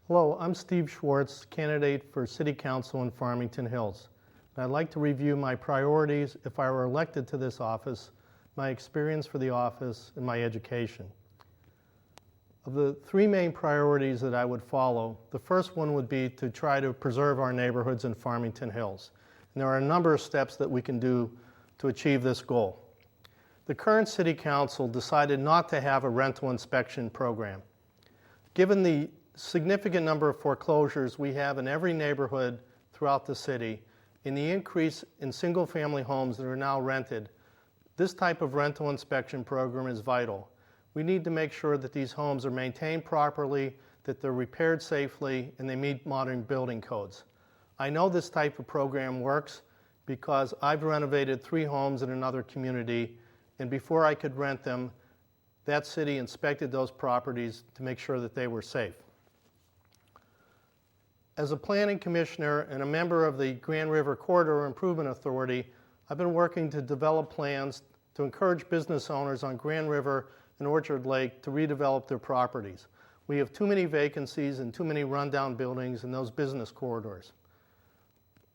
Hello, I'm Steve Schwartz, candidate for City Council in Farmington Hills. And I'd like to review my priorities if I were elected to this office, my experience for the office, and my education. Of the three main priorities that I would follow, the first one would be to try to preserve our neighborhoods in Farmington Hills. And there are a number of steps that we can do to achieve this goal. The current City Council decided not to have a rental inspection program. Given the significant number of foreclosures we have in every neighborhood throughout the city, and the increase in single-family homes that are now rented, this type of rental inspection program is vital. We need to make sure that these homes are maintained properly, that they're repaired safely, and they meet modern building codes. I know this type of program works because I've renovated 3 homes in another community, and before I could rent them, that city inspected those properties to make sure that they were safe. As a planning commissioner and a member of the Grand River Corridor Improvement Authority, I've been working to develop plans to encourage business owners on Grand River and Orchard Lake to redevelop their properties. We have too many vacancies and too many rundown buildings in those business corridors.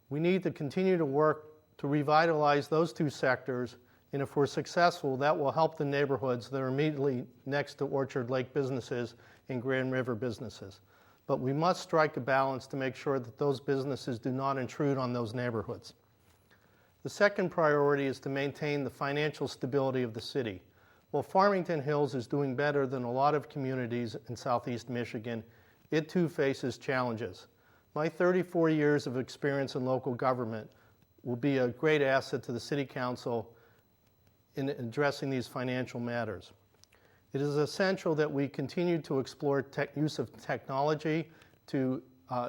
We need to continue to work to revitalize those 2 sectors, and if we're successful, that will help the neighborhoods that are immediately next to Orchard Lake businesses and Grand River businesses. But we must strike a balance to make sure that those businesses do not intrude on those neighborhoods. The second priority is to maintain the financial stability of the city. While Farmington Hills is doing better than a lot of communities in Southeast Michigan, it too faces challenges. My 34 years of experience in local government will be a great asset to the City Council in addressing these financial matters. It is essential that we continue to explore use of technology to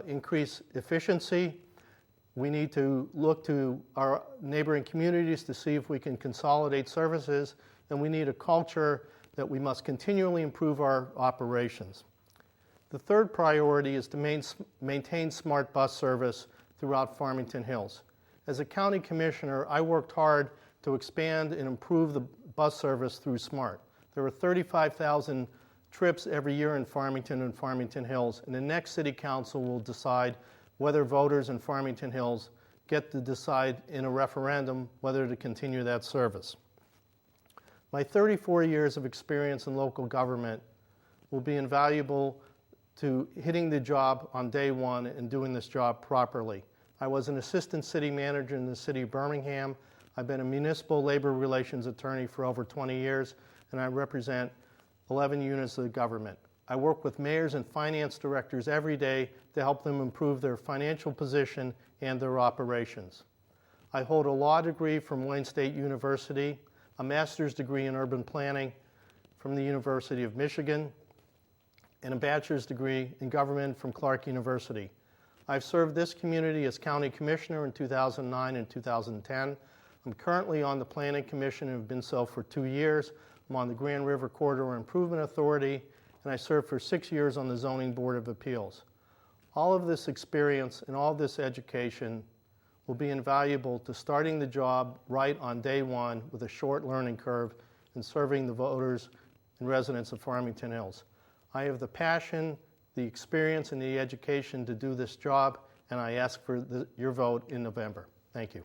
increase efficiency. We need to look to our neighboring communities to see if we can consolidate services, and we need a culture that we must continually improve our operations. The third priority is to maintain smart bus service throughout Farmington Hills. As a county commissioner, I worked hard to expand and improve the bus service through SMART. There are 35,000 trips every year in Farmington and Farmington Hills, and the next City Council will decide whether voters in Farmington Hills get to decide in a referendum whether to continue that service. My 34 years of experience in local government will be invaluable to hitting the job on day one and doing this job properly. I was an assistant city manager in the city of Birmingham. I've been a municipal labor relations attorney for over 20 years, and I represent 11 units of the government. I work with mayors and finance directors every day to help them improve their financial position and their operations. I hold a law degree from Wayne State University, a master's degree in urban planning from the University of Michigan, and a bachelor's degree in government from Clark University. I've served this community as county commissioner in 2009 and 2010. I'm currently on the Planning Commission and have been so for 2 years. I'm on the Grand River Corridor Improvement Authority, and I served for 6 years on the Zoning Board of Appeals. All of this experience and all this education will be invaluable to starting the job right on day one with a short learning curve and serving the voters and residents of Farmington Hills. I have the passion, the experience, and the education to do this job, and I ask for your vote in November. Thank you.